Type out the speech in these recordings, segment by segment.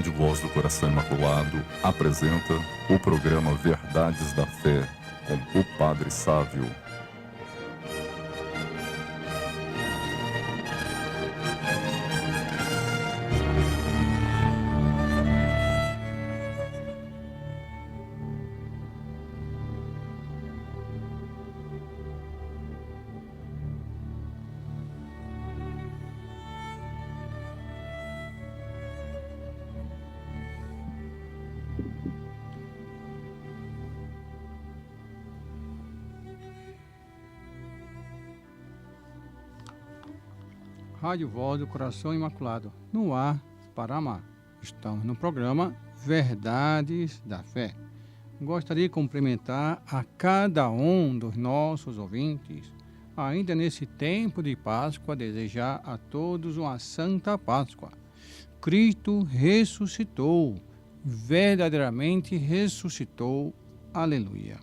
Rádio Voz do Coração Imaculado apresenta o programa Verdades da Fé, com o Padre Sávio. Rádio Voz do Coração Imaculado, no ar para amar. Estamos no programa Verdades da Fé. Gostaria de cumprimentar a cada um dos nossos ouvintes. Ainda nesse tempo de Páscoa, desejar a todos uma Santa Páscoa. Cristo ressuscitou, verdadeiramente ressuscitou. Aleluia.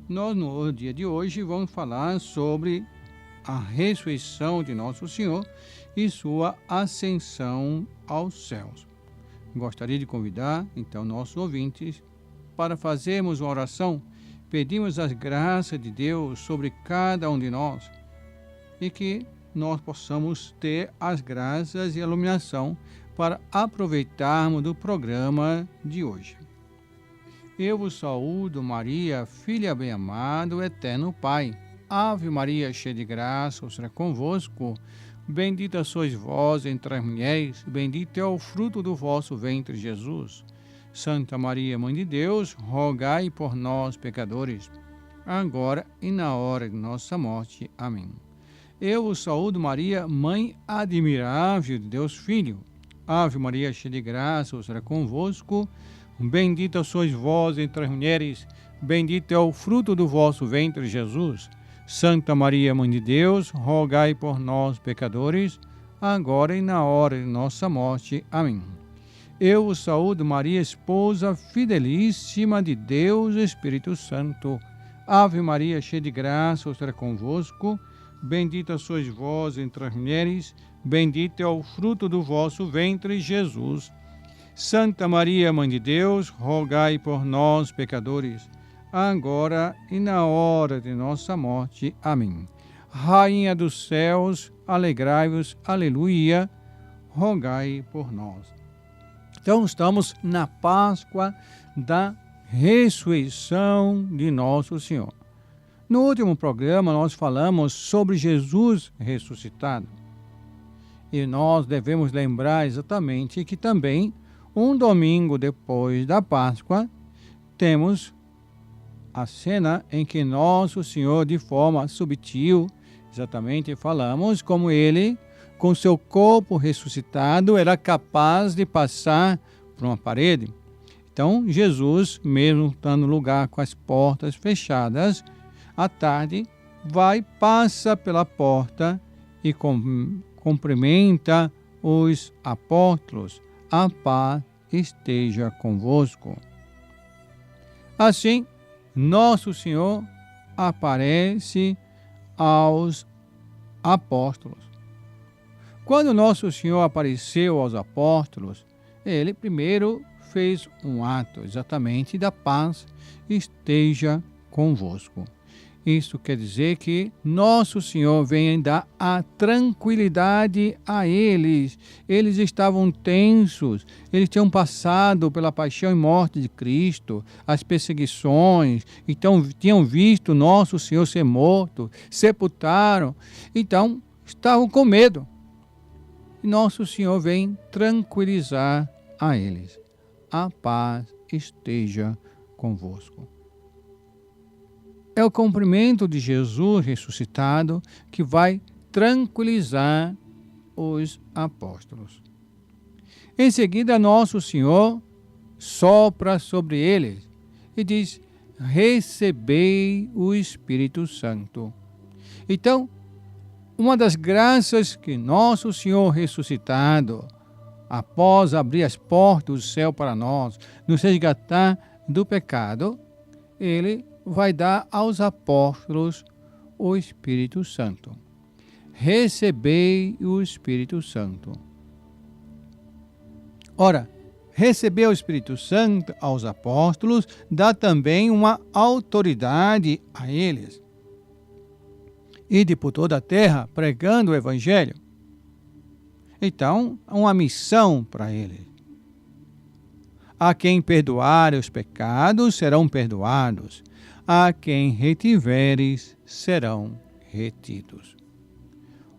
Nós, no dia de hoje, vamos falar sobre a ressurreição de Nosso Senhor e sua ascensão aos céus. Gostaria de convidar, então, nossos ouvintes para fazermos uma oração. Pedimos as graças de Deus sobre cada um de nós e que nós possamos ter as graças e a iluminação para aproveitarmos do programa de hoje. Eu vos saúdo, Maria, filha bem-amada do Eterno Pai. Ave Maria, cheia de graça, o Senhor é convosco. Bendita sois vós entre as mulheres, bendito é o fruto do vosso ventre, Jesus. Santa Maria, Mãe de Deus, rogai por nós, pecadores, agora e na hora de nossa morte. Amém. Eu vos saúdo, Maria, Mãe admirável de Deus Filho. Ave Maria, cheia de graça, o Senhor é convosco. Bendita sois vós entre as mulheres, bendito é o fruto do vosso ventre, Jesus. Santa Maria, Mãe de Deus, rogai por nós, pecadores, agora e na hora de nossa morte. Amém. Eu vos saúdo, Maria, esposa fidelíssima de Deus Espírito Santo. Ave Maria, cheia de graça, o Senhor é convosco. Bendita sois vós entre as mulheres, bendito é o fruto do vosso ventre, Jesus. Santa Maria, Mãe de Deus, rogai por nós, pecadores, agora e na hora de nossa morte. Amém. Rainha dos céus, alegrai-vos, aleluia, rogai por nós. Então, estamos na Páscoa da ressurreição de Nosso Senhor. No último programa, nós falamos sobre Jesus ressuscitado. E nós devemos lembrar exatamente que também, um domingo depois da Páscoa, temos a cena em que Nosso Senhor, de forma sutil, exatamente falamos como ele, com seu corpo ressuscitado, era capaz de passar por uma parede. Então, Jesus, mesmo estando no lugar com as portas fechadas, à tarde, passa pela porta e cumprimenta os apóstolos. A paz esteja convosco. Assim, Nosso Senhor aparece aos apóstolos. Quando Nosso Senhor apareceu aos apóstolos, ele primeiro fez um ato exatamente da paz esteja convosco. Isso quer dizer que Nosso Senhor vem dar a tranquilidade a eles. Eles estavam tensos, eles tinham passado pela paixão e morte de Cristo, as perseguições, então tinham visto Nosso Senhor ser morto, sepultaram, então estavam com medo. E Nosso Senhor vem tranquilizar a eles. A paz esteja convosco. É o cumprimento de Jesus ressuscitado que vai tranquilizar os apóstolos. Em seguida, Nosso Senhor sopra sobre eles e diz: recebei o Espírito Santo. Então, uma das graças que Nosso Senhor ressuscitado, após abrir as portas do céu para nós, nos resgatar do pecado, ele vai dar aos apóstolos o Espírito Santo. Recebei o Espírito Santo. Ora, receber o Espírito Santo aos apóstolos dá também uma autoridade a eles. Ide por toda a terra pregando o Evangelho. Então, uma missão para eles. A quem perdoar os pecados serão perdoados. A quem retiveres serão retidos.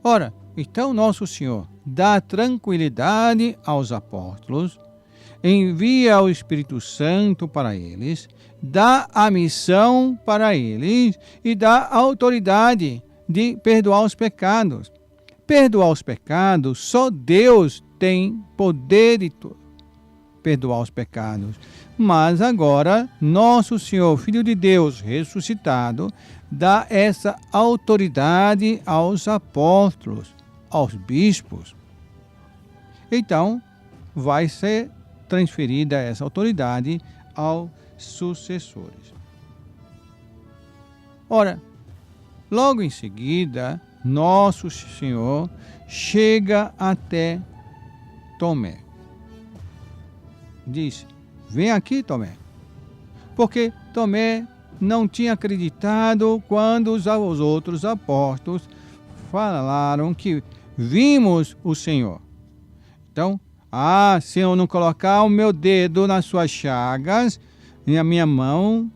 Ora, então nosso Senhor dá tranquilidade aos apóstolos, envia o Espírito Santo para eles, dá a missão para eles e dá a autoridade de perdoar os pecados. Perdoar os pecados, só Deus tem poder de perdoar os pecados. Mas agora, nosso Senhor, Filho de Deus, ressuscitado, dá essa autoridade aos apóstolos, aos bispos. Então, vai ser transferida essa autoridade aos sucessores. Ora, logo em seguida, nosso Senhor chega até Tomé. Diz: vem aqui, Tomé. Porque Tomé não tinha acreditado quando os outros apóstolos falaram que vimos o Senhor. Então, se eu não colocar o meu dedo nas suas chagas e a minha mão,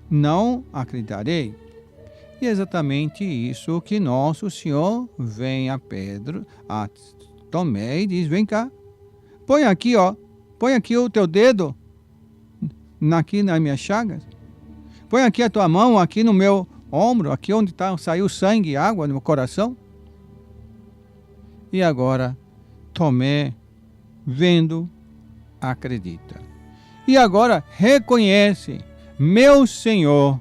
não acreditarei. E é exatamente isso que nosso Senhor vem a Tomé e diz: vem cá, põe aqui o teu dedo aqui nas minhas chagas, põe aqui a tua mão aqui no meu ombro, aqui onde saiu sangue e água no meu coração. E agora Tomé, vendo, acredita. E agora reconhece: meu Senhor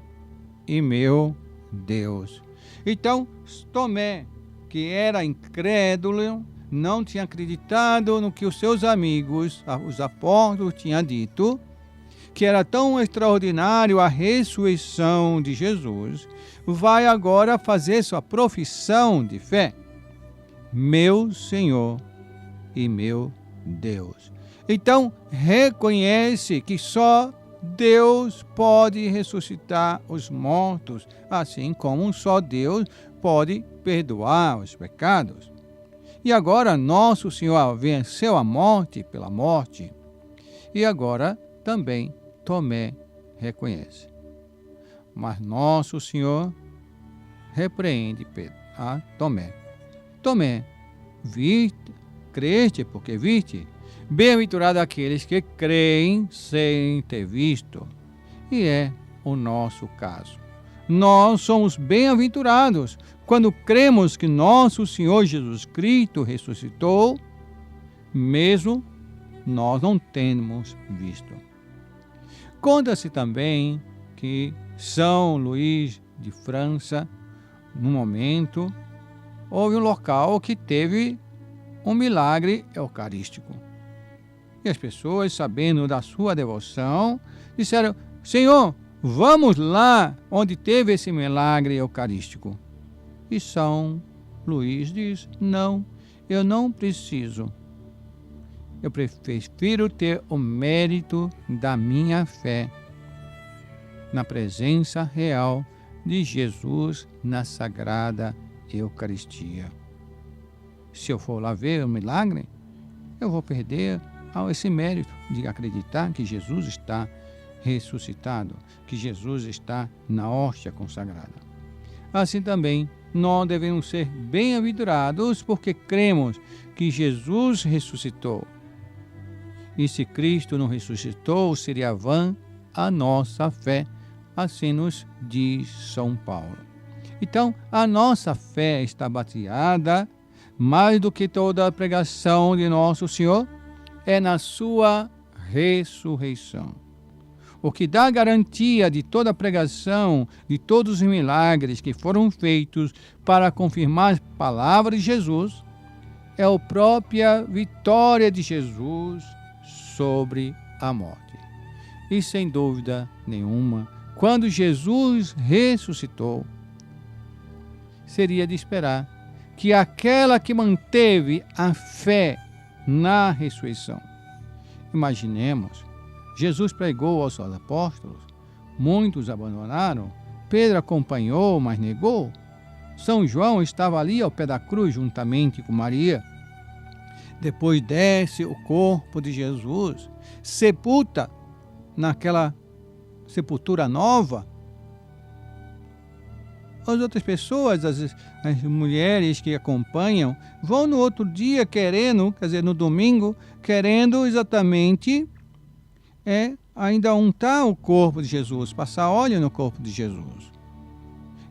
e meu Deus. Então, Tomé, que era incrédulo, não tinha acreditado no que os seus amigos, os apóstolos, tinham dito, que era tão extraordinário a ressurreição de Jesus, vai agora fazer sua profissão de fé: meu Senhor e meu Deus. Então, reconhece que só Deus pode ressuscitar os mortos, assim como só Deus pode perdoar os pecados. E agora nosso Senhor venceu a morte pela morte. E agora também Tomé reconhece. Mas nosso Senhor repreende Tomé. Tomé, creste porque viste? Bem-aventurado aqueles que creem sem ter visto. E é o nosso caso. Nós somos bem-aventurados quando cremos que nosso Senhor Jesus Cristo ressuscitou, mesmo nós não temos visto. Conta-se também que São Luís de França, num momento, houve um local que teve um milagre eucarístico. E as pessoas, sabendo da sua devoção, disseram: Senhor, vamos lá onde teve esse milagre eucarístico. E São Luís diz: não, eu não preciso. Eu prefiro ter o mérito da minha fé na presença real de Jesus na Sagrada Eucaristia. Se eu for lá ver o milagre, eu vou perder esse mérito de acreditar que Jesus está ressuscitado, que Jesus está na hóstia consagrada. Assim também, nós devemos ser bem-aventurados porque cremos que Jesus ressuscitou. E se Cristo não ressuscitou, seria vã a nossa fé, assim nos diz São Paulo. Então, a nossa fé está baseada, mais do que toda a pregação de nosso Senhor, é na sua ressurreição. O que dá garantia de toda a pregação, de todos os milagres que foram feitos para confirmar as palavras de Jesus, é a própria vitória de Jesus sobre a morte. E sem dúvida nenhuma, quando Jesus ressuscitou, seria de esperar que aquela que manteve a fé na ressurreição, Imaginemos, Jesus pregou aos seus apóstolos, muitos abandonaram, Pedro acompanhou, mas negou. São João estava ali ao pé da cruz juntamente com Maria. Depois desce o corpo de Jesus, sepulta naquela sepultura nova. As outras pessoas, as mulheres que acompanham, vão no outro dia querendo, quer dizer, no domingo, querendo exatamente ainda untar o corpo de Jesus, passar óleo no corpo de Jesus.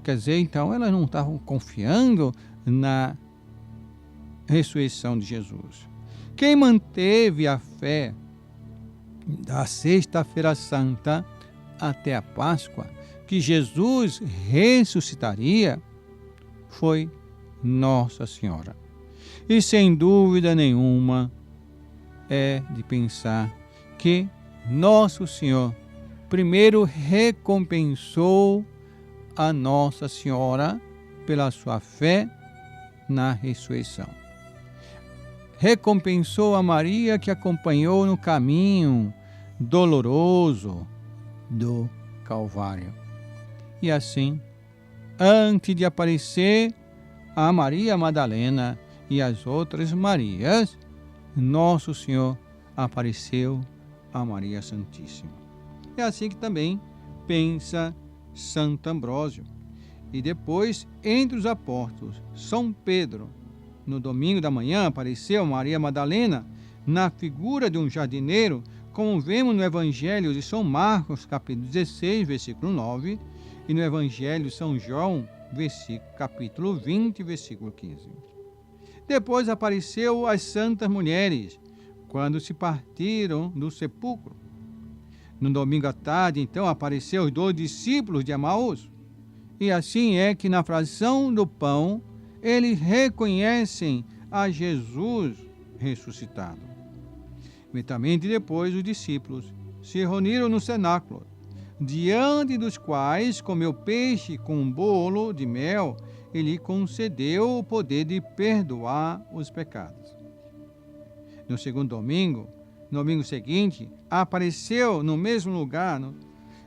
Quer dizer, então, elas não estavam confiando na ressurreição de Jesus. Quem manteve a fé da Sexta-feira Santa até a Páscoa, que Jesus ressuscitaria, foi Nossa Senhora. E sem dúvida nenhuma é de pensar que Nosso Senhor primeiro recompensou a Nossa Senhora pela sua fé na ressurreição. Recompensou a Maria que acompanhou no caminho doloroso do Calvário. E assim, antes de aparecer a Maria Madalena e as outras Marias, Nosso Senhor apareceu a Maria Santíssima. É assim que também pensa Santo Ambrósio. E depois, entre os apóstolos, São Pedro, no domingo da manhã, apareceu Maria Madalena na figura de um jardineiro, como vemos no Evangelho de São Marcos, capítulo 16, versículo 9, e no Evangelho de São João, capítulo 20, versículo 15. Depois apareceu as santas mulheres, quando se partiram do sepulcro. No domingo à tarde, então, apareceu os 2 discípulos de Emaús. E assim é que na fração do pão, eles reconhecem a Jesus ressuscitado. Imediatamente depois, os discípulos se reuniram no cenáculo, diante dos quais comeu peixe com um bolo de mel e lhe concedeu o poder de perdoar os pecados. No segundo domingo, no domingo seguinte, apareceu no mesmo lugar,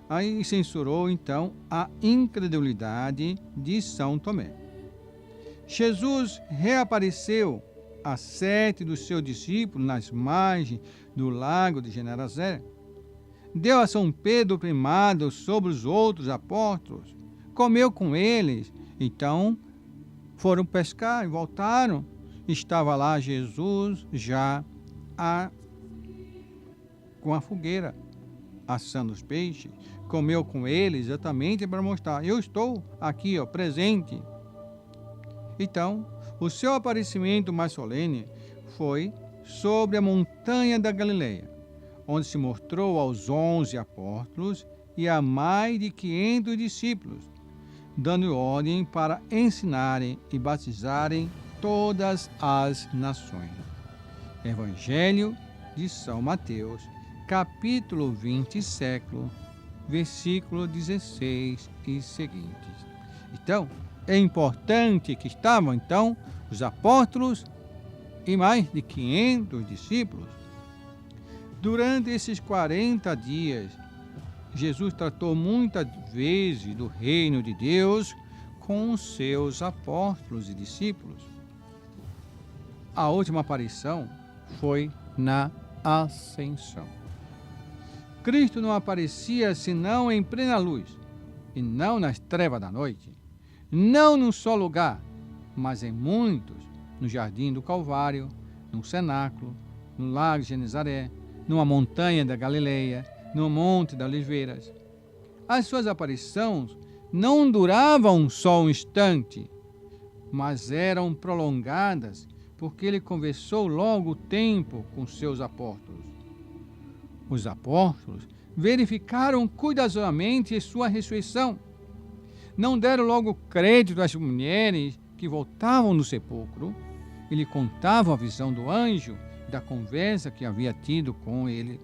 aí censurou então a incredulidade de São Tomé. Jesus reapareceu a 7 dos seus discípulos nas margens do lago de Genezaré. Deu a São Pedro primado sobre os outros apóstolos, comeu com eles, então foram pescar e voltaram. Estava lá Jesus já com a fogueira, assando os peixes, comeu com eles exatamente para mostrar, eu estou aqui, presente. Então, o seu aparecimento mais solene foi sobre a montanha da Galileia, onde se mostrou aos 11 apóstolos e a mais de 500 discípulos, dando ordem para ensinarem e batizarem todas as nações. Evangelho de São Mateus, capítulo 20, versículo 16 e seguintes. Então, é importante que estavam, então, os apóstolos e mais de 500 discípulos. Durante esses 40 dias, Jesus tratou muitas vezes do reino de Deus com os seus apóstolos e discípulos. A última aparição foi na Ascensão. Cristo não aparecia senão em plena luz, e não nas trevas da noite, não num só lugar, mas em muitos, no jardim do Calvário, no cenáculo, no lago de Genezaré, numa montanha da Galileia, no monte das Oliveiras. As suas aparições não duravam só um instante, mas eram prolongadas, porque ele conversou logo o tempo com seus apóstolos. Os apóstolos verificaram cuidadosamente sua ressurreição. Não deram logo crédito às mulheres que voltavam do sepulcro e lhe contavam a visão do anjo e da conversa que havia tido com ele,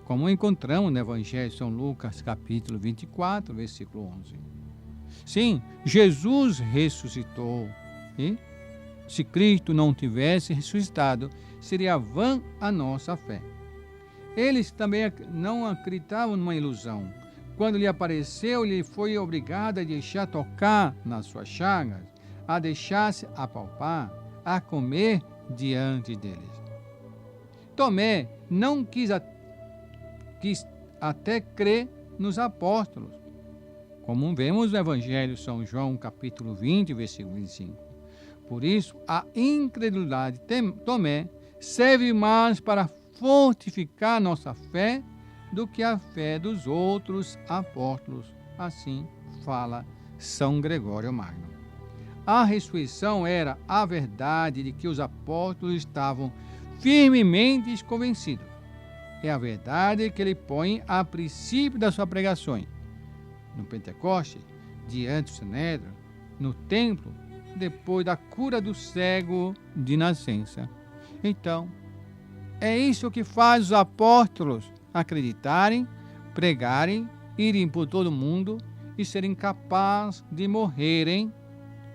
como encontramos no Evangelho de São Lucas, capítulo 24, versículo 11. Sim, Jesus ressuscitou. E, se Cristo não tivesse ressuscitado, seria vã a nossa fé. Eles também não acreditavam numa ilusão. Quando lhe apareceu, ele foi obrigado a deixar tocar nas suas chagas, a deixar-se apalpar, a comer diante deles. Tomé não quis até crer nos apóstolos, como vemos no Evangelho de São João, capítulo 20, versículo 25. Por isso, a incredulidade de Tomé serve mais para fortificar nossa fé do que a fé dos outros apóstolos. Assim fala São Gregório Magno. A ressurreição era a verdade de que os apóstolos estavam firmemente convencidos. É a verdade que ele põe a princípio das suas pregações. No Pentecoste, diante do Sinédrio, no templo, depois da cura do cego de nascença. Então, é isso que faz os apóstolos acreditarem, pregarem, irem por todo o mundo e serem capazes de morrerem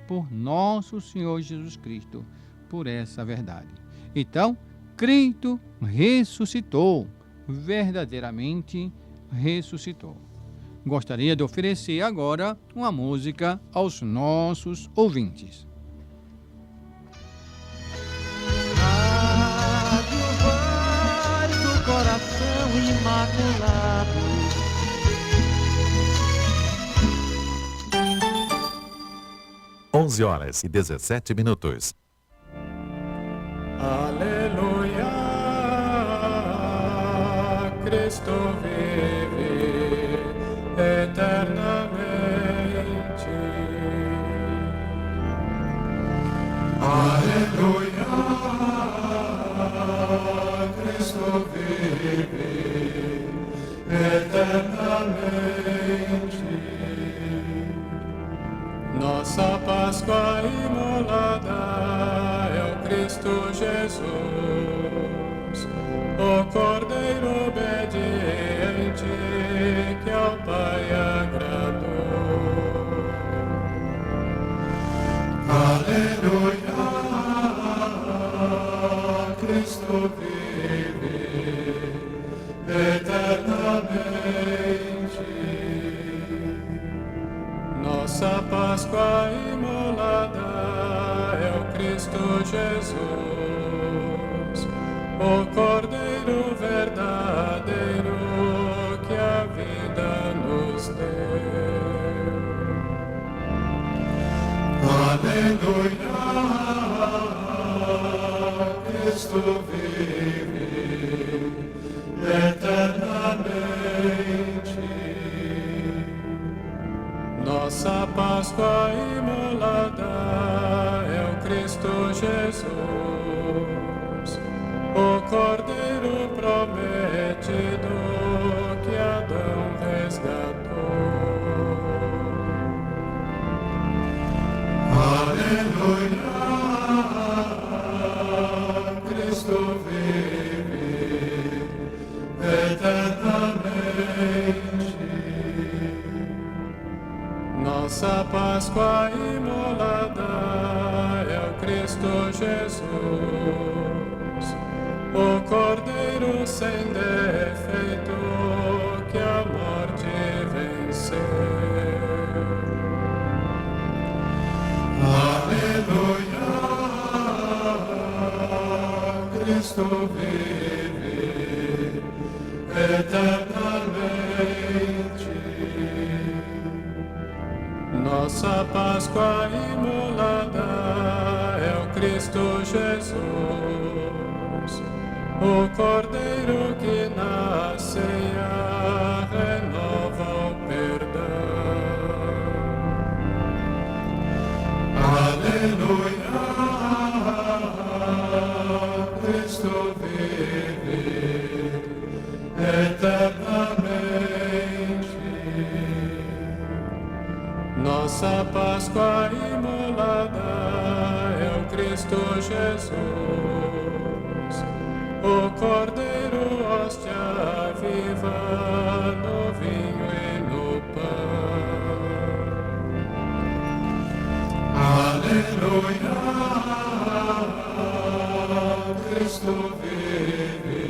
por nosso Senhor Jesus Cristo, por essa verdade. Então, Cristo ressuscitou, verdadeiramente ressuscitou. Gostaria de oferecer agora uma música aos nossos ouvintes. Coração imaculado, 11h17. Aleluia, Cristo vive eternamente. Aleluia, Cristo vive eternamente. Nossa Páscoa imolada é o Cristo Jesus, o Cordeiro obediente que ao Pai agradou. Aleluia, Cristo vive eternamente. Nossa Páscoa imolada é o Cristo Jesus, o Cordeiro verdadeiro que a vida nos deu. Aleluia, Cristo vive eternamente. Nossa Páscoa imolada é o Cristo Jesus, o Cordeiro prometido que Adão resgatou. Aleluia, Cristo vive eternamente. Nossa Páscoa imolada é o Cristo Jesus, o Cordeiro sem defeito que a morte venceu. Aleluia, Cristo vive eternamente. Nossa Páscoa imolada é o Cristo Jesus, o Cordeiro que na ceia renova o perdão. Aleluia, Cristo vive eternamente. Nossa Páscoa imolada é o Cristo Jesus, o Cordeiro hóstia viva no vinho e no pão. Aleluia, Cristo vive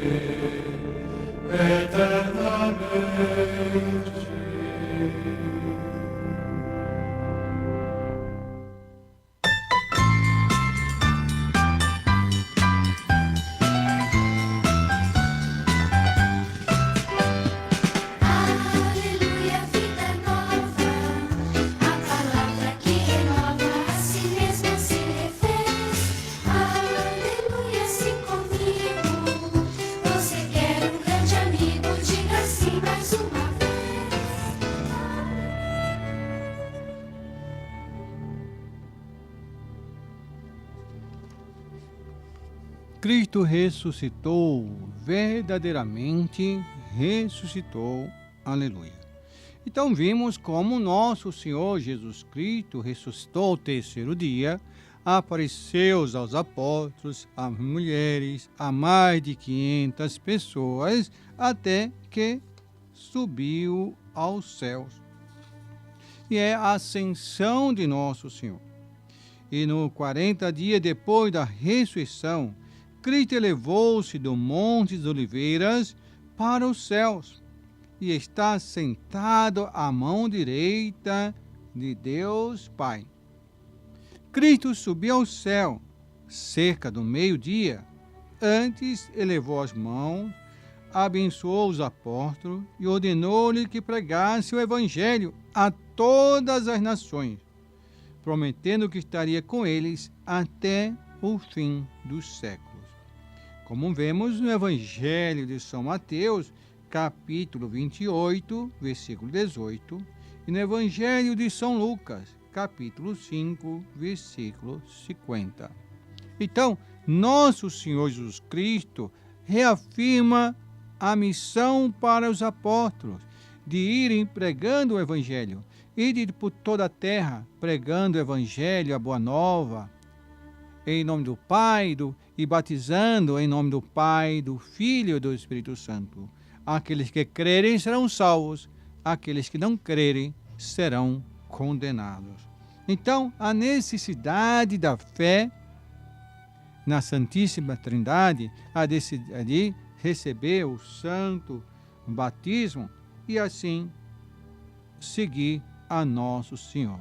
Cristo ressuscitou, verdadeiramente ressuscitou. Aleluia. Então vimos como nosso Senhor Jesus Cristo ressuscitou ao terceiro dia, apareceu aos apóstolos, às mulheres, a mais de 500 pessoas, até que subiu aos céus. E é a ascensão de nosso Senhor. E no 40 dias depois da ressurreição, Cristo elevou-se do Monte das Oliveiras para os céus e está sentado à mão direita de Deus Pai. Cristo subiu ao céu cerca do meio-dia. Antes elevou as mãos, abençoou os apóstolos e ordenou-lhe que pregasse o Evangelho a todas as nações, prometendo que estaria com eles até o fim dos séculos. Como vemos no Evangelho de São Mateus, capítulo 28, versículo 18, e no Evangelho de São Lucas, capítulo 5, versículo 50. Então, nosso Senhor Jesus Cristo reafirma a missão para os apóstolos de irem pregando o Evangelho, irem por toda a terra pregando o Evangelho, a Boa Nova, em nome do Pai e batizando em nome do Pai, do Filho e do Espírito Santo. Aqueles que crerem serão salvos, aqueles que não crerem serão condenados. Então, a necessidade da fé na Santíssima Trindade, a de receber o santo batismo e assim seguir a nosso Senhor.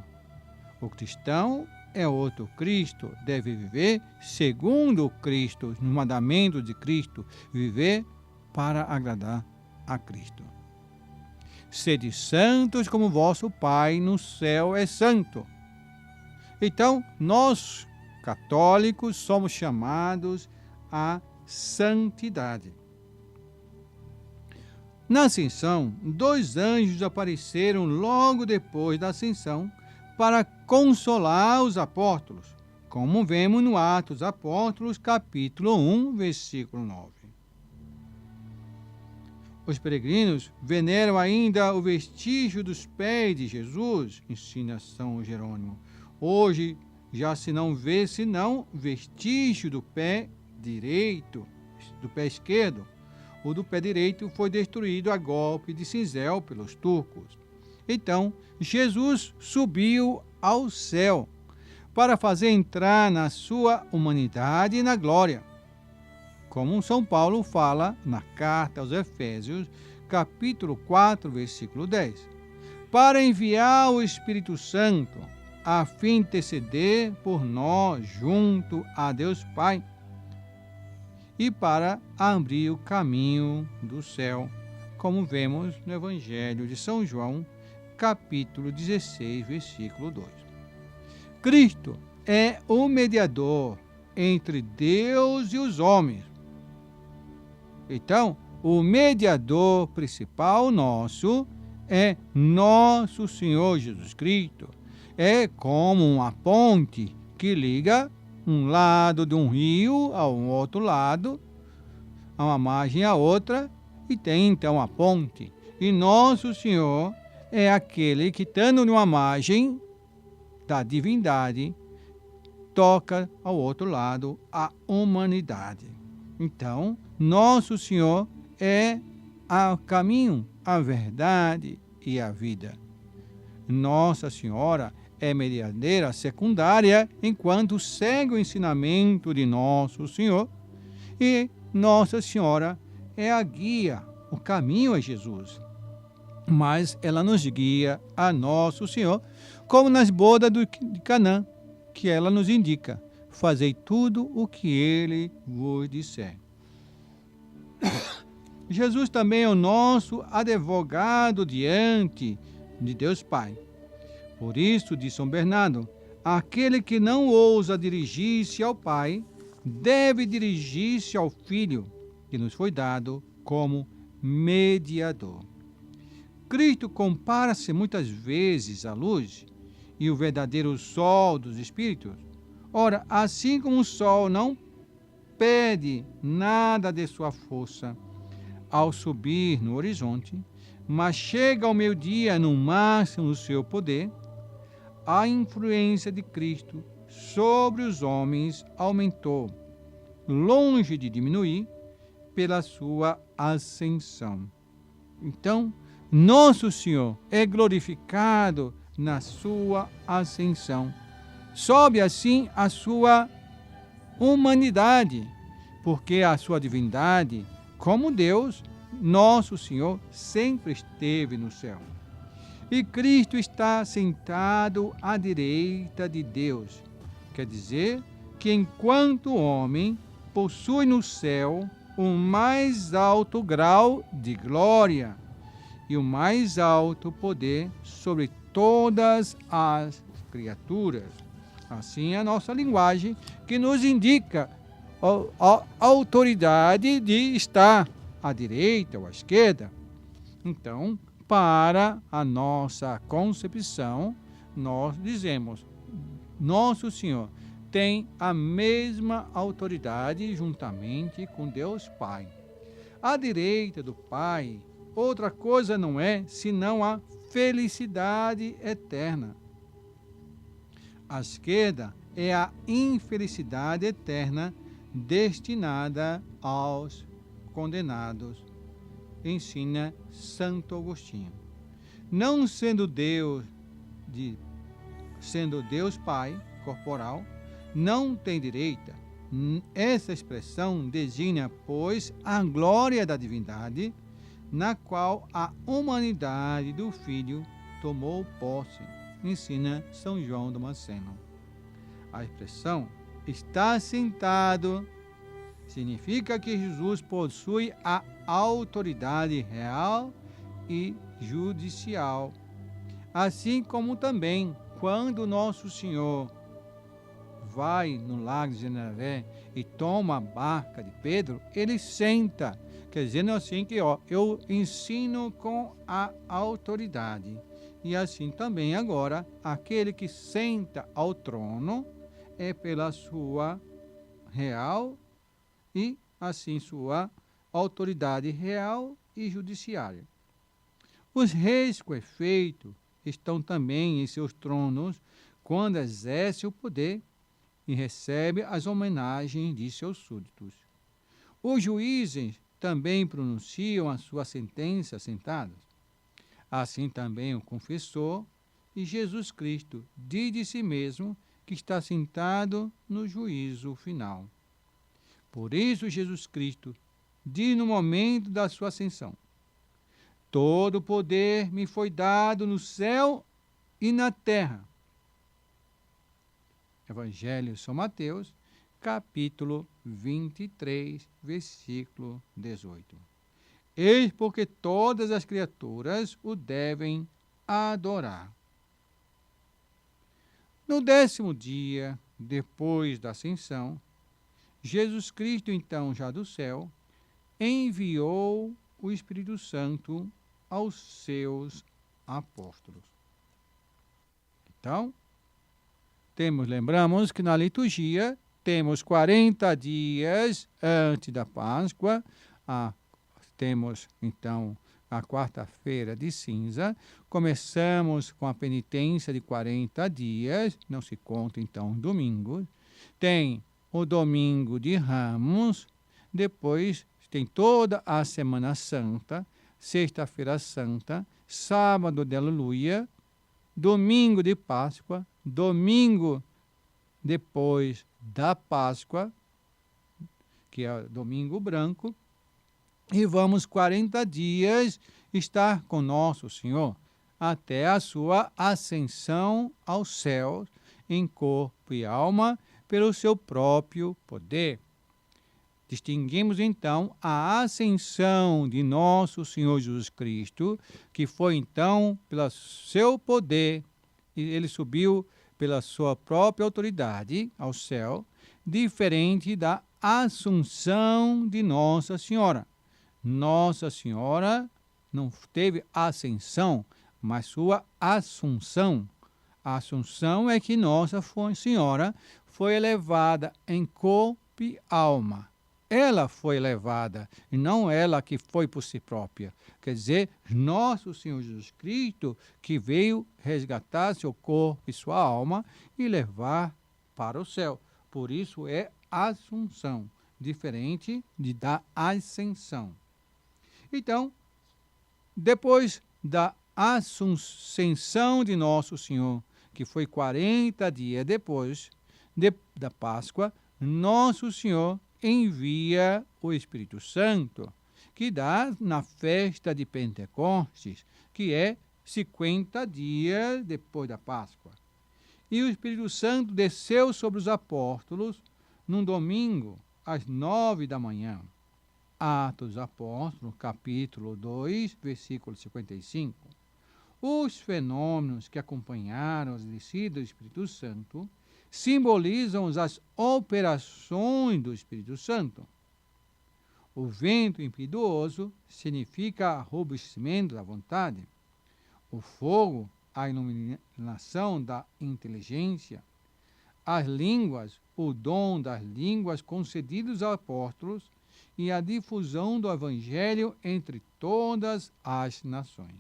O cristão é outro Cristo, deve viver segundo o Cristo, no mandamento de Cristo, viver para agradar a Cristo. Sede santos como vosso Pai no céu é santo. Então, nós, católicos, somos chamados à santidade. Na ascensão, 2 anjos apareceram logo depois da ascensão para consolar os apóstolos, como vemos no Atos dos Apóstolos, capítulo 1, versículo 9. Os peregrinos veneram ainda o vestígio dos pés de Jesus, ensina São Jerônimo. Hoje já se não vê senão vestígio do pé direito, do pé esquerdo. O do pé direito foi destruído a golpe de cinzel pelos turcos. Então, Jesus subiu ao céu para fazer entrar na sua humanidade e na glória. Como São Paulo fala na carta aos Efésios, capítulo 4, versículo 10. Para enviar o Espírito Santo, a fim de interceder por nós junto a Deus Pai, e para abrir o caminho do céu, como vemos no Evangelho de São João, capítulo 16, versículo 2. Cristo é o mediador entre Deus e os homens. Então, o mediador principal nosso é nosso Senhor Jesus Cristo. É como uma ponte que liga um lado de um rio ao outro lado, a uma margem à outra, e tem então a ponte. E nosso Senhor é aquele que, estando numa margem da divindade, toca ao outro lado a humanidade. Então, nosso Senhor é o caminho, a verdade e a vida. Nossa Senhora é medianeira secundária, enquanto segue o ensinamento de nosso Senhor, e Nossa Senhora é a guia, o caminho é Jesus. Mas ela nos guia a nosso Senhor, como nas bodas de Canaã, que ela nos indica: fazei tudo o que ele vos disser. Jesus também é o nosso advogado diante de Deus Pai. Por isso, diz São Bernardo, aquele que não ousa dirigir-se ao Pai, deve dirigir-se ao Filho, que nos foi dado como mediador. Cristo compara-se muitas vezes à luz e o verdadeiro sol dos Espíritos. Ora, assim como o sol não perde nada de sua força ao subir no horizonte, mas chega ao meio-dia no máximo do seu poder, a influência de Cristo sobre os homens aumentou, longe de diminuir, pela sua ascensão. Então, nosso Senhor é glorificado na sua ascensão. Sobe assim a sua humanidade, porque a sua divindade, como Deus, nosso Senhor, sempre esteve no céu. E Cristo está sentado à direita de Deus. Quer dizer que, enquanto homem, possui no céu o mais alto grau de glória e o mais alto poder sobre todas as criaturas. Assim é a nossa linguagem que nos indica a autoridade de estar à direita ou à esquerda. Então, para a nossa concepção, nós dizemos, nosso Senhor tem a mesma autoridade juntamente com Deus Pai. À direita do Pai, outra coisa não é senão a felicidade eterna. À esquerda é a infelicidade eterna destinada aos condenados, ensina Santo Agostinho. Não sendo Deus Pai corporal, não tem direita. Essa expressão designa, pois, a glória da divindade, na qual a humanidade do Filho tomou posse, ensina São João Damasceno. A expressão está sentado significa que Jesus possui a autoridade real e judicial, assim como também quando nosso Senhor vai no lago de Genezaré e toma a barca de Pedro, ele senta, quer dizer assim que eu ensino com a autoridade. E assim também agora, aquele que senta ao trono é pela sua real e assim sua autoridade real e judiciária. Os reis, com efeito, estão também em seus tronos quando exerce o poder e recebe as homenagens de seus súditos. Os juízes também pronunciam a sua sentença sentados. Assim também o confessor e Jesus Cristo diz de si mesmo que está sentado no juízo final. Por isso Jesus Cristo diz no momento da sua ascensão: todo o poder me foi dado no céu e na terra. Evangelho de São Mateus, capítulo 23, versículo 18. Eis porque todas as criaturas o devem adorar. No 10º dia, depois da ascensão, Jesus Cristo, então já do céu, enviou o Espírito Santo aos seus apóstolos. Então, lembramos que na liturgia temos 40 dias antes da Páscoa, temos então a quarta-feira de cinza, começamos com a penitência de 40 dias, não se conta então domingo, tem o domingo de Ramos, depois tem toda a Semana Santa, sexta-feira santa, sábado de Aleluia, domingo de Páscoa, domingo depois da Páscoa, que é domingo branco, e vamos 40 dias estar com nosso Senhor até a sua ascensão aos céus em corpo e alma pelo seu próprio poder. Distinguimos então a ascensão de nosso Senhor Jesus Cristo, que foi então pelo seu poder, e ele subiu pela sua própria autoridade ao céu, diferente da assunção de Nossa Senhora. Nossa Senhora não teve ascensão, mas sua assunção. A assunção é que Nossa Senhora foi elevada em corpo e alma. Ela foi elevada, e não ela que foi por si própria. Quer dizer, nosso Senhor Jesus Cristo que veio resgatar seu corpo e sua alma e levar para o céu. Por isso é assunção, diferente da ascensão. Então, depois da ascensão de nosso Senhor, que foi 40 dias depois da Páscoa, nosso Senhor envia o Espírito Santo, que dá na festa de Pentecostes, que é 50 dias depois da Páscoa. E o Espírito Santo desceu sobre os apóstolos num domingo, às 9 da manhã. Atos dos Apóstolos, capítulo 2, versículo 55. Os fenômenos que acompanharam as descidas do Espírito Santo simbolizam as operações do Espírito Santo. O vento impetuoso significa arrobecimento da vontade. O fogo, a iluminação da inteligência. As línguas, o dom das línguas concedidos aos apóstolos e a difusão do Evangelho entre todas as nações.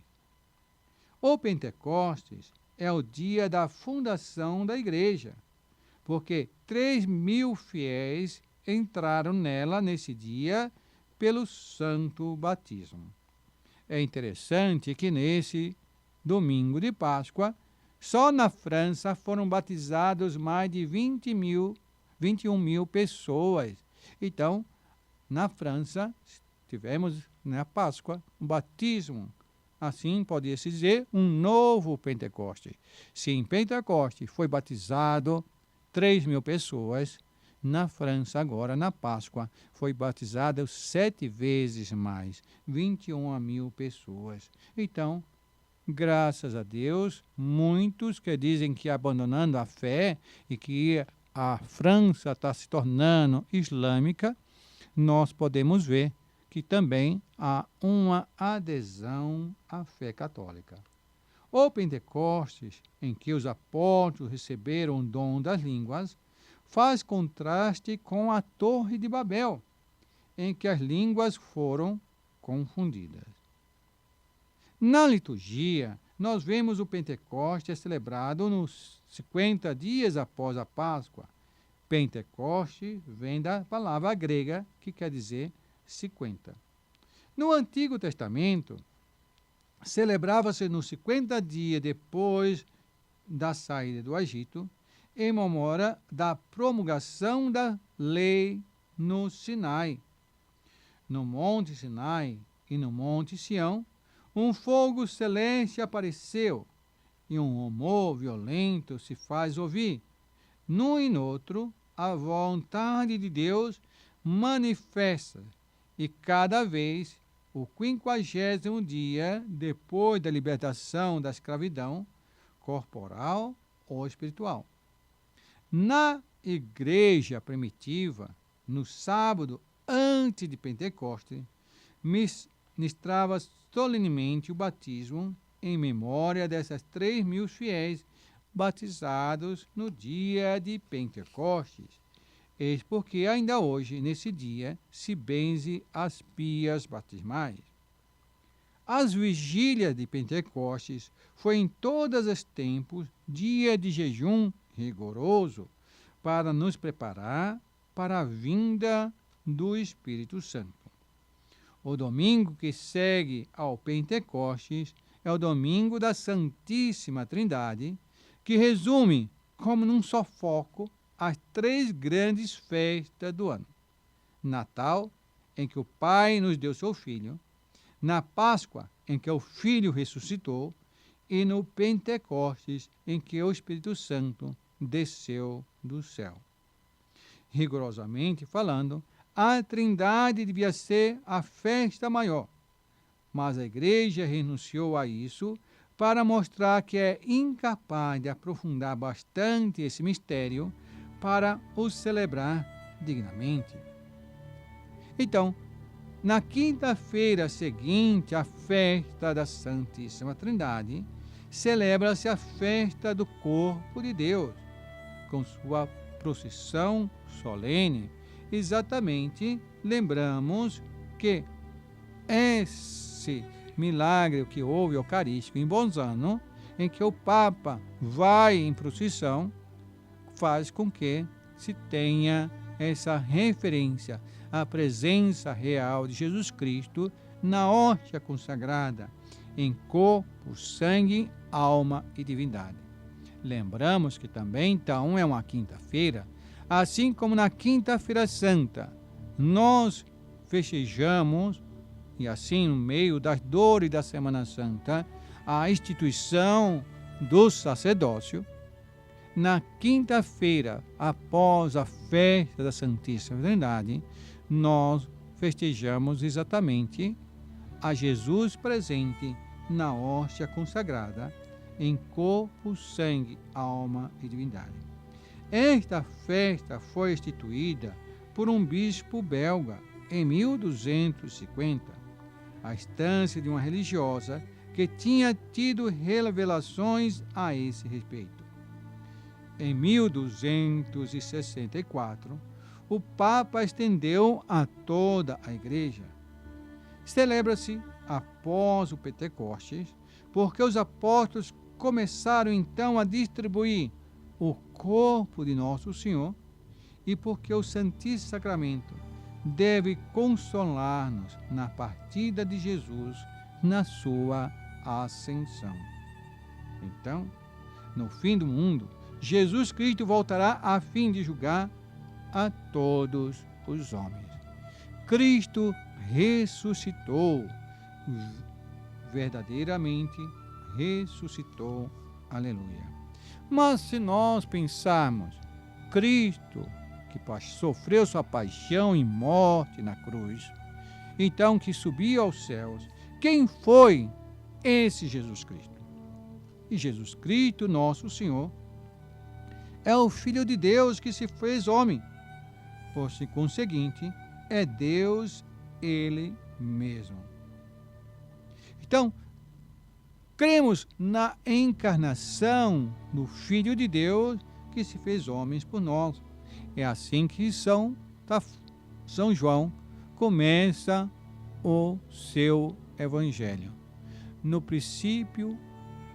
O Pentecostes é o dia da fundação da igreja, porque 3.000 fiéis entraram nela nesse dia pelo santo batismo. É interessante que nesse domingo de Páscoa, só na França foram batizados mais de 21 mil pessoas. Então, na França, tivemos na Páscoa um batismo. Assim, podia-se dizer, um novo Pentecoste. Se em Pentecoste foi batizado 3.000 pessoas, na França, agora, na Páscoa, foi batizado 7 vezes mais, 21.000 pessoas. Então, graças a Deus, muitos que dizem que abandonando a fé e que a França está se tornando islâmica, nós podemos ver que também há uma adesão à fé católica. O Pentecostes, em que os apóstolos receberam o dom das línguas, faz contraste com a Torre de Babel, em que as línguas foram confundidas. Na liturgia, nós vemos o Pentecostes celebrado nos 50 dias após a Páscoa. Pentecoste vem da palavra grega, que quer dizer 50. No Antigo Testamento, celebrava-se nos 50 dias depois da saída do Egito, em memória da promulgação da lei no Sinai. No Monte Sinai e no Monte Sião, um fogo celeste apareceu e um rumor violento se faz ouvir. Num e noutro, a vontade de Deus manifesta e cada vez o 50º dia depois da libertação da escravidão, corporal ou espiritual. Na igreja primitiva, no sábado antes de Pentecostes, ministrava solenemente o batismo em memória dessas 3.000 fiéis batizados no dia de Pentecostes. Eis porque ainda hoje, nesse dia, se benze as pias batismais. As vigílias de Pentecostes foi em todos os tempos dia de jejum rigoroso para nos preparar para a vinda do Espírito Santo. O domingo que segue ao Pentecostes é o domingo da Santíssima Trindade, que resume, como num só foco, as 3 grandes festas do ano. Natal, em que o Pai nos deu seu Filho, na Páscoa, em que o Filho ressuscitou, e no Pentecostes, em que o Espírito Santo desceu do céu. Rigorosamente falando, a Trindade devia ser a festa maior, mas a Igreja renunciou a isso para mostrar que é incapaz de aprofundar bastante esse mistério para o celebrar dignamente. Então, Na quinta-feira seguinte à festa da Santíssima Trindade, celebra-se a festa do corpo de Deus, com sua procissão solene. Exatamente, lembramos que esse milagre que houve eucarístico em Bolzano, em que o Papa vai em procissão, faz com que se tenha essa referência à presença real de Jesus Cristo na hóstia consagrada, em corpo, sangue, alma e divindade. Lembramos que também, então, é uma quinta-feira, assim como na Quinta-feira Santa, nós festejamos, e assim no meio das dores da Semana Santa, a instituição do sacerdócio. Na quinta-feira, após a festa da Santíssima Trindade, nós festejamos exatamente a Jesus presente na hóstia consagrada, em corpo, sangue, alma e divindade. Esta festa foi instituída por um bispo belga em 1250, à instância de uma religiosa que tinha tido revelações a esse respeito. Em 1264, o Papa estendeu a toda a Igreja. Celebra-se após o Pentecostes, porque os apóstolos começaram então a distribuir o corpo de Nosso Senhor e porque o Santíssimo Sacramento deve consolar-nos na partida de Jesus, na sua ascensão. Então, no fim do mundo, Jesus Cristo voltará a fim de julgar a todos os homens. Cristo ressuscitou, verdadeiramente ressuscitou. Aleluia. Mas se nós pensarmos, Cristo, que sofreu sua paixão e morte na cruz, então que subiu aos céus, quem foi esse Jesus Cristo? E Jesus Cristo, nosso Senhor, é o Filho de Deus que se fez homem. Por conseguinte, é Deus Ele mesmo. Então, cremos na encarnação do Filho de Deus que se fez homem por nós. É assim que São João começa o seu Evangelho. No princípio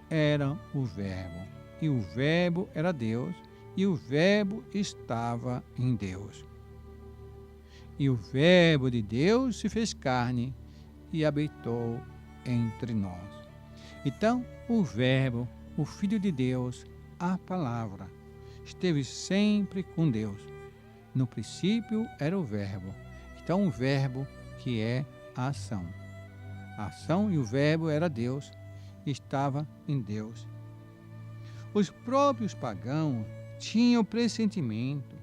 era o Verbo, e o Verbo era Deus, e o Verbo estava em Deus. E o Verbo de Deus se fez carne e habitou entre nós. Então, o Verbo, o Filho de Deus, a Palavra, esteve sempre com Deus. No princípio era o Verbo. Então, o Verbo que é a ação. A ação e o Verbo era Deus, estava em Deus. Os próprios pagãos tinham o pressentimento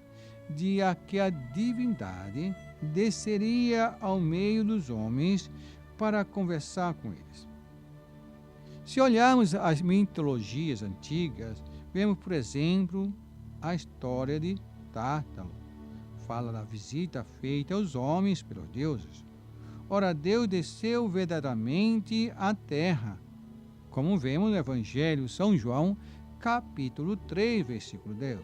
de que a divindade desceria ao meio dos homens para conversar com eles. Se olharmos as mitologias antigas, vemos, por exemplo, a história de Tártalo. Fala da visita feita aos homens pelos deuses. Ora, Deus desceu verdadeiramente à terra, como vemos no Evangelho de São João, capítulo 3, versículo 10,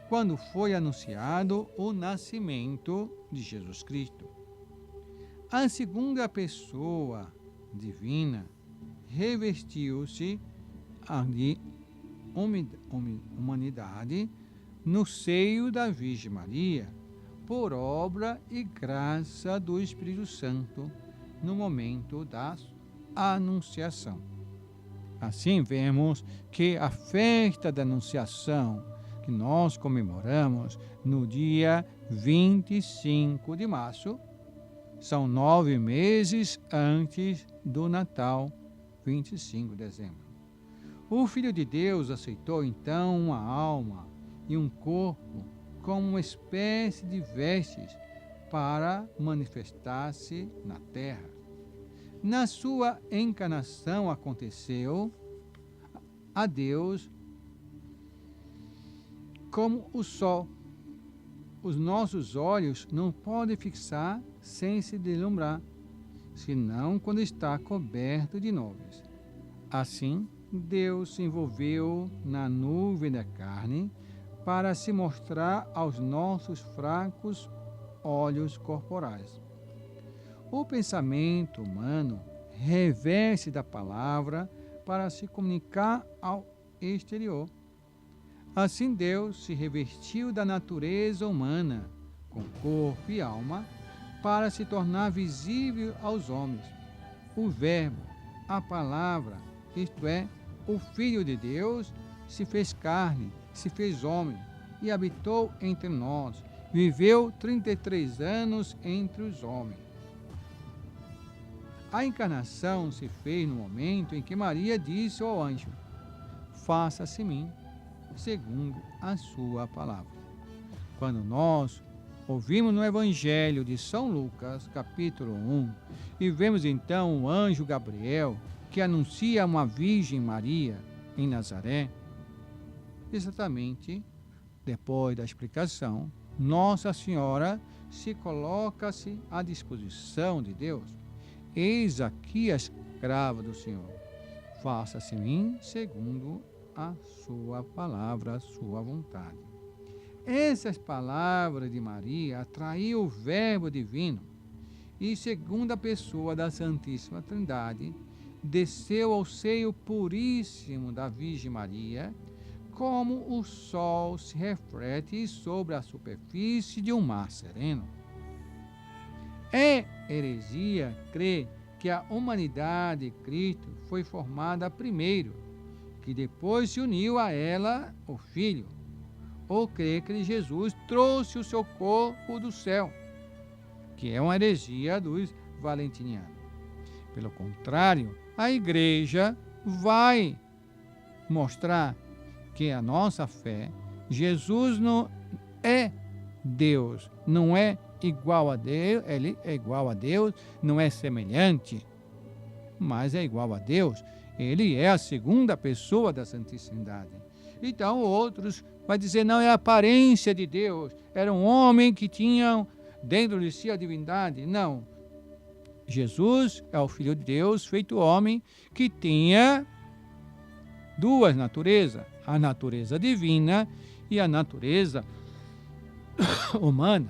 quando foi anunciado o nascimento de Jesus Cristo. A segunda pessoa divina revestiu-se de humanidade no seio da Virgem Maria, por obra e graça do Espírito Santo, no momento da Anunciação. Assim vemos que a festa da Anunciação, que nós comemoramos no dia 25 de março, são 9 meses antes do Natal, 25 de dezembro. O Filho de Deus aceitou então uma alma e um corpo como uma espécie de vestes para manifestar-se na terra. Na sua encarnação aconteceu a Deus como o sol, os nossos olhos não podem fixar sem se deslumbrar, senão quando está coberto de nuvens. Assim, Deus se envolveu na nuvem da carne para se mostrar aos nossos fracos olhos corporais. O pensamento humano reveste da palavra para se comunicar ao exterior. Assim Deus se revestiu da natureza humana, com corpo e alma, para se tornar visível aos homens. O Verbo, a palavra, isto é, o Filho de Deus, se fez carne, se fez homem e habitou entre nós. Viveu 33 anos entre os homens. A encarnação se fez no momento em que Maria disse ao anjo: faça-se em mim, segundo a sua palavra. Quando nós ouvimos no Evangelho de São Lucas, capítulo 1, e vemos então o anjo Gabriel, que anuncia uma Virgem Maria em Nazaré, exatamente depois da explicação, Nossa Senhora se coloca-se à disposição de Deus. Eis aqui a escrava do Senhor. Faça-se em mim segundo a sua palavra, a sua vontade. Essas palavras de Maria atraiu o Verbo divino e, segunda pessoa da Santíssima Trindade, desceu ao seio puríssimo da Virgem Maria, como o sol se reflete sobre a superfície de um mar sereno. É heresia crer que a humanidade de Cristo foi formada primeiro, que depois se uniu a ela o Filho, ou crer que Jesus trouxe o seu corpo do céu, que é uma heresia dos valentinianos. Pelo contrário, a Igreja vai mostrar que a nossa fé, Jesus não é Deus, não é igual a Deus, ele é igual a Deus, não é semelhante, mas é igual a Deus. Ele é a segunda pessoa da Santíssima Trindade. Então outros vão dizer, não, é a aparência de Deus, era um homem que tinha dentro de si a divindade. Não, Jesus é o Filho de Deus, feito homem, que tinha duas naturezas, a natureza divina e a natureza humana.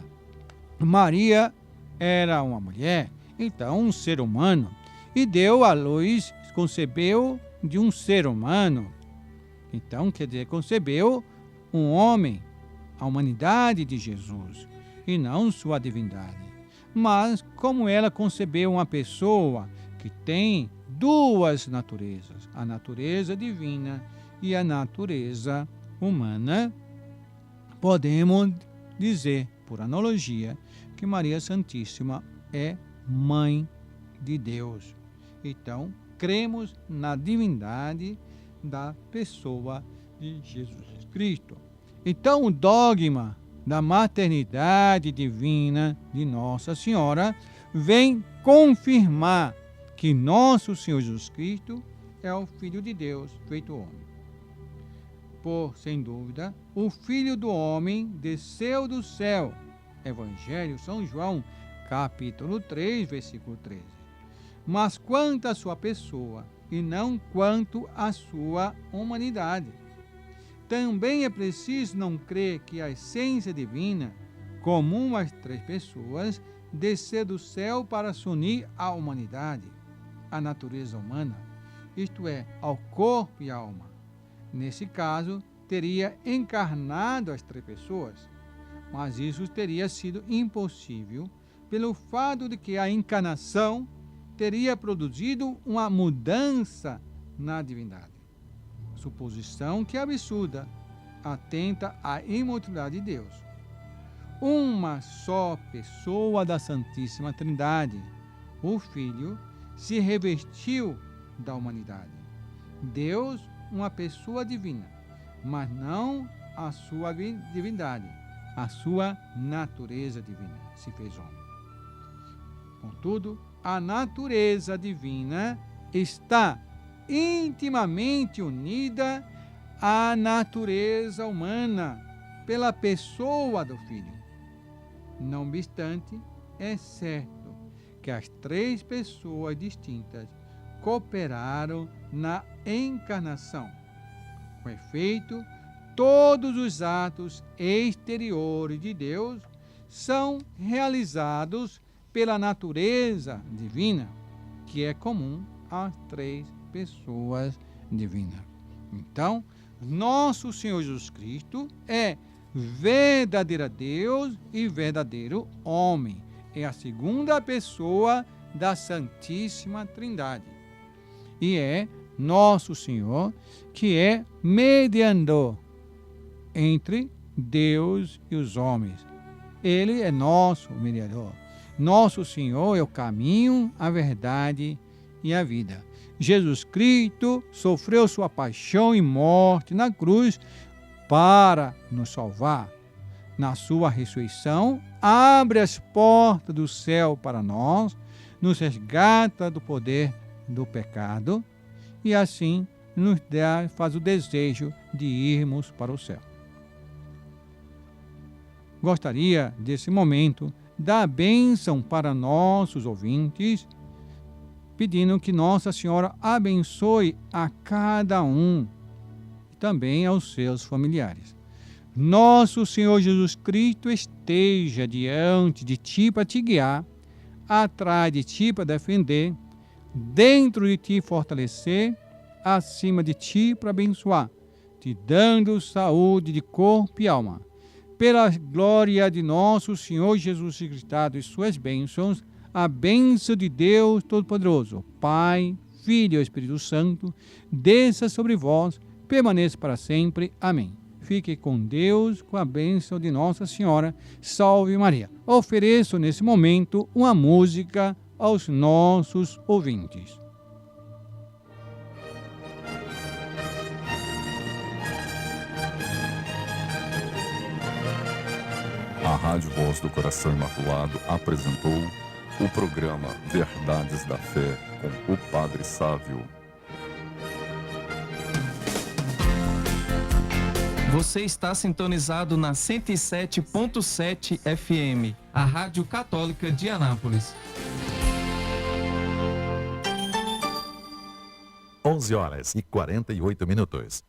Maria era uma mulher, então um ser humano, e deu à luz, concebeu de um ser humano. Então, quer dizer, concebeu um homem, a humanidade de Jesus, e não sua divindade. Mas, como ela concebeu uma pessoa que tem duas naturezas, a natureza divina e a natureza humana, podemos dizer, por analogia, que Maria Santíssima é mãe de Deus. Então, cremos na divindade da pessoa de Jesus Cristo. Então, o dogma da maternidade divina de Nossa Senhora vem confirmar que nosso Senhor Jesus Cristo é o Filho de Deus feito homem. Por, sem dúvida, o Filho do Homem desceu do céu. Evangelho São João, capítulo 3, versículo 13. Mas quanto à sua pessoa, e não quanto à sua humanidade. Também é preciso não crer que a essência divina, comum às três pessoas, descer do céu para se unir à humanidade, à natureza humana, isto é, ao corpo e à alma. Nesse caso, teria encarnado as três pessoas, mas isso teria sido impossível pelo fato de que a encarnação teria produzido uma mudança na divindade. Suposição que é absurda, atenta à imortalidade de Deus. Uma só pessoa da Santíssima Trindade, o Filho, se revestiu da humanidade. Deus, uma pessoa divina, mas não a sua divindade, a sua natureza divina, se fez homem. Contudo, a natureza divina está intimamente unida à natureza humana pela pessoa do Filho. Não obstante, é certo que as 3 pessoas distintas cooperaram na encarnação. Com efeito, todos os atos exteriores de Deus são realizados pela natureza divina, que é comum às 3 pessoas divinas. Então, nosso Senhor Jesus Cristo é verdadeiro Deus e verdadeiro homem. É a segunda pessoa da Santíssima Trindade. E é nosso Senhor que é mediador entre Deus e os homens. Ele é nosso mediador. Nosso Senhor é o caminho, a verdade e a vida. Jesus Cristo sofreu sua paixão e morte na cruz para nos salvar. Na sua ressurreição, abre as portas do céu para nós, nos resgata do poder do pecado e assim nos faz o desejo de irmos para o céu. Gostaria, desse momento, dar a bênção para nossos ouvintes, pedindo que Nossa Senhora abençoe a cada um e também aos seus familiares. Nosso Senhor Jesus Cristo esteja diante de ti para te guiar, atrás de ti para defender, dentro de ti fortalecer, acima de ti para abençoar, te dando saúde de corpo e alma. Pela glória de nosso Senhor Jesus Cristo e suas bênçãos, a bênção de Deus Todo-Poderoso, Pai, Filho e Espírito Santo, desça sobre vós, permaneça para sempre. Amém. Fique com Deus, com a bênção de Nossa Senhora. Salve Maria. Ofereço nesse momento uma música aos nossos ouvintes. A Rádio Voz do Coração Imaculado apresentou o programa Verdades da Fé com o Padre Sávio. Você está sintonizado na 107.7 FM, a Rádio Católica de Anápolis. 11h48.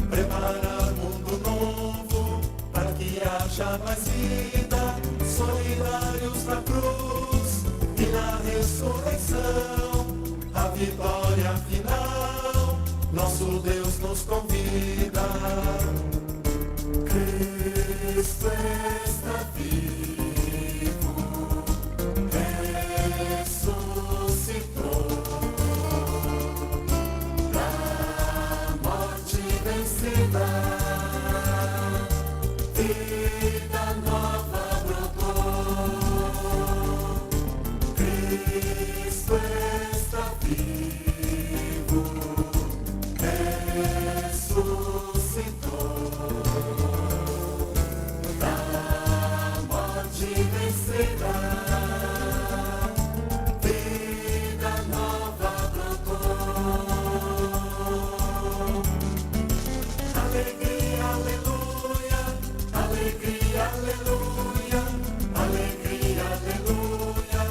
Preparar mundo novo para que haja mais vida, solidários na cruz e na ressurreição, a vitória final, nosso Deus nos convida. está vivo, ressuscitou, da morte vencida, vida nova brotou. Cristo está vivo, ressuscitou. Vencida, vida nova brotou. Alegria, aleluia, alegria, aleluia, alegria, aleluia,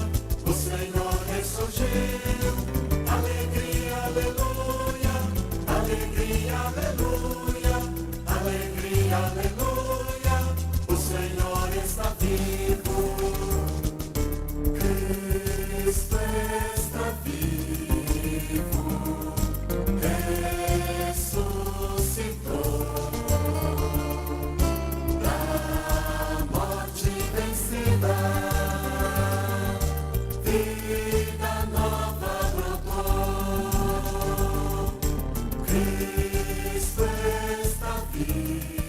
o Senhor ressurgiu. Alegria, aleluia, alegria, aleluia, alegria, aleluia, o Senhor está vivo. Cristo está vivo, ressuscitou, da morte vencida, vida nova brotou. Cristo está vivo.